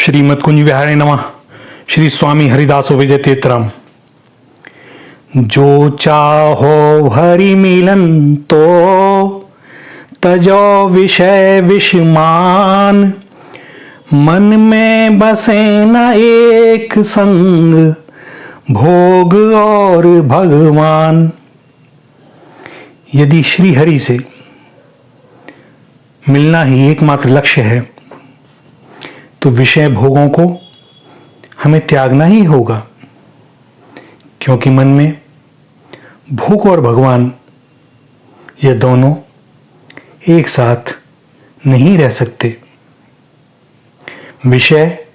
श्रीमद कुंज विहारे नमः। श्री स्वामी हरिदासो विजय तीर्थराम। जो चाहो हरि मिलन तो तजो विषय विषमान, मन में बसे न एक संग भोग और भगवान। यदि श्री हरि से मिलना ही एकमात्र लक्ष्य है तो विषय भोगों को हमें त्यागना ही होगा, क्योंकि मन में भोग और भगवान ये दोनों एक साथ नहीं रह सकते। विषय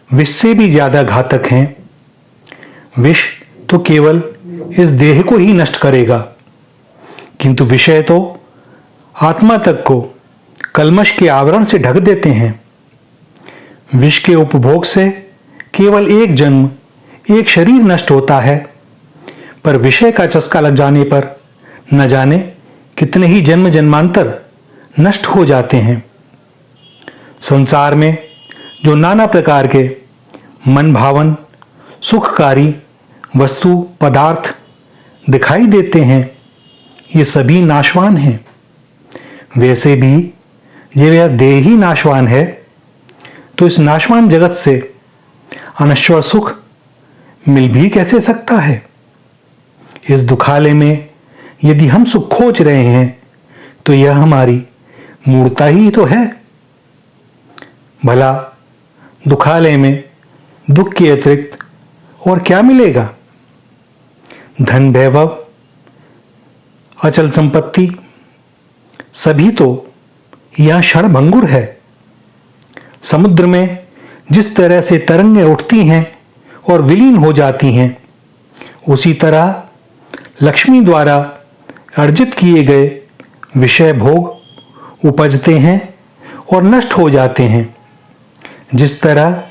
विष से भी ज्यादा घातक हैं। विष तो केवल इस देह को ही नष्ट करेगा, किंतु विषय तो आत्मा तक को कल्मश के आवरण से ढक देते हैं। विष के उपभोग से केवल एक जन्म, एक शरीर नष्ट होता है, पर विषय का चस्का लग जाने पर न जाने कितने ही जन्म जन्मांतर नष्ट हो जाते हैं। संसार में जो नाना प्रकार के मन भावन सुखकारी वस्तु पदार्थ दिखाई देते हैं, ये सभी नाशवान हैं। वैसे भी यह देह ही नाशवान है, तो इस नाशवान जगत से अनश्वर सुख मिल भी कैसे सकता है। इस दुखालय में यदि हम सुख खोज रहे हैं तो यह हमारी मूर्ता ही तो है। भला दुखालय में दुख के अतिरिक्त और क्या मिलेगा? धन वैभव अचल संपत्ति सभी तो यह क्षणभंगुर है। समुद्र में जिस तरह से तरंगें उठती हैं और विलीन हो जाती हैं, उसी तरह लक्ष्मी द्वारा अर्जित किए गए विषय भोग उपजते हैं और नष्ट हो जाते हैं। जिस तरह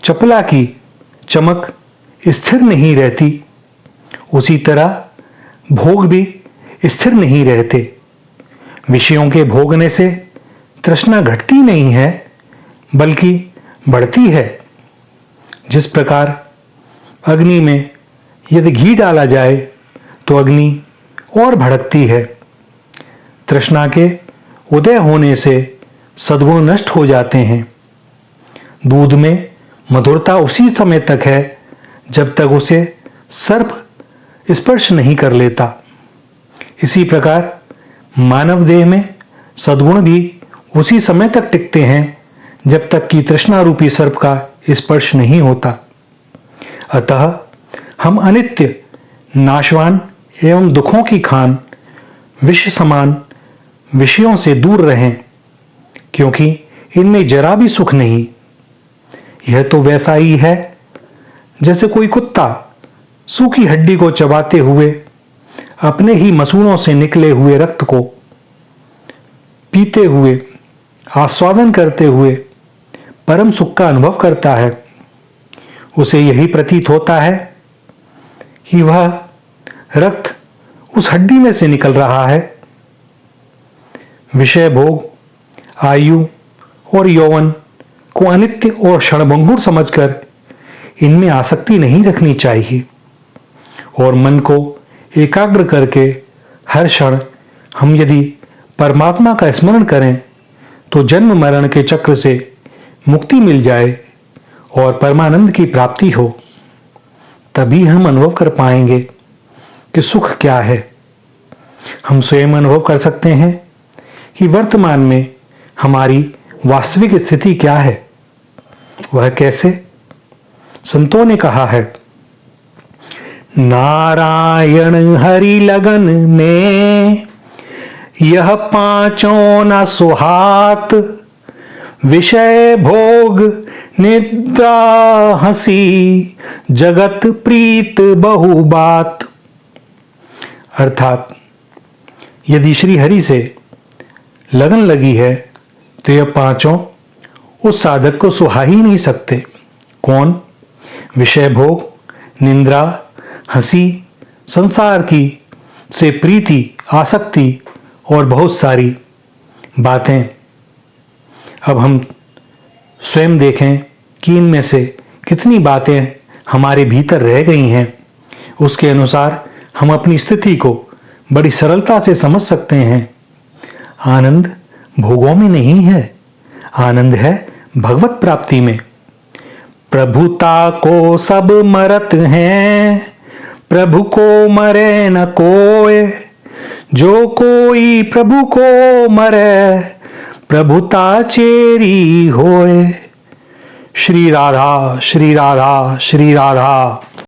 चपला की चमक स्थिर नहीं रहती, उसी तरह भोग भी स्थिर नहीं रहते। विषयों के भोगने से तृष्णा घटती नहीं है, बल्कि बढ़ती है। जिस प्रकार अग्नि में यदि घी डाला जाए तो अग्नि और भड़कती है। तृष्णा के उदय होने से सद्गुण नष्ट हो जाते हैं। दूध में मधुरता उसी समय तक है जब तक उसे सर्प स्पर्श नहीं कर लेता। इसी प्रकार मानव देह में सद्गुण भी उसी समय तक टिकते हैं जब तक कि तृष्णा रूपी सर्प का स्पर्श नहीं होता। अतः हम अनित्य नाशवान एवं दुखों की खान विष समान विषयों से दूर रहें, क्योंकि इनमें जरा भी सुख नहीं। यह तो वैसा ही है जैसे कोई कुत्ता सूखी हड्डी को चबाते हुए अपने ही मसूड़ों से निकले हुए रक्त को पीते हुए आस्वादन करते हुए परम सुख का अनुभव करता है। उसे यही प्रतीत होता है कि वह रक्त उस हड्डी में से निकल रहा है। विषय भोग, आयु और यौवन को अनित्य और क्षणभंगुर समझकर इनमें आसक्ति नहीं रखनी चाहिए, और मन को एकाग्र करके हर क्षण हम यदि परमात्मा का स्मरण करें तो जन्म मरण के चक्र से मुक्ति मिल जाए और परमानंद की प्राप्ति हो। तभी हम अनुभव कर पाएंगे कि सुख क्या है। हम स्वयं अनुभव कर सकते हैं कि वर्तमान में हमारी वास्तविक स्थिति क्या है। वह कैसे? संतों ने कहा है, नारायण हरि लगन में यह पांचों न सुहात, विषय भोग निद्रा हंसी जगत प्रीत बहु बात। अर्थात यदि श्री हरि से लगन लगी है तो यह पांचों उस साधक को सुहा ही नहीं सकते। कौन? विषय भोग, निंद्रा, हंसी, संसार की से प्रीति, आसक्ति और बहुत सारी बातें। अब हम स्वयं देखें कि इनमें से कितनी बातें हमारे भीतर रह गई हैं। उसके अनुसार हम अपनी स्थिति को बड़ी सरलता से समझ सकते हैं। आनंद भोगों में नहीं है, आनंद है भगवत प्राप्ति में। प्रभुता को सब मरत हैं, प्रभु को मरे न कोय। जो कोई प्रभु को मरे, प्रभुता चेरी होए। श्री राधा श्री राधा श्री राधा।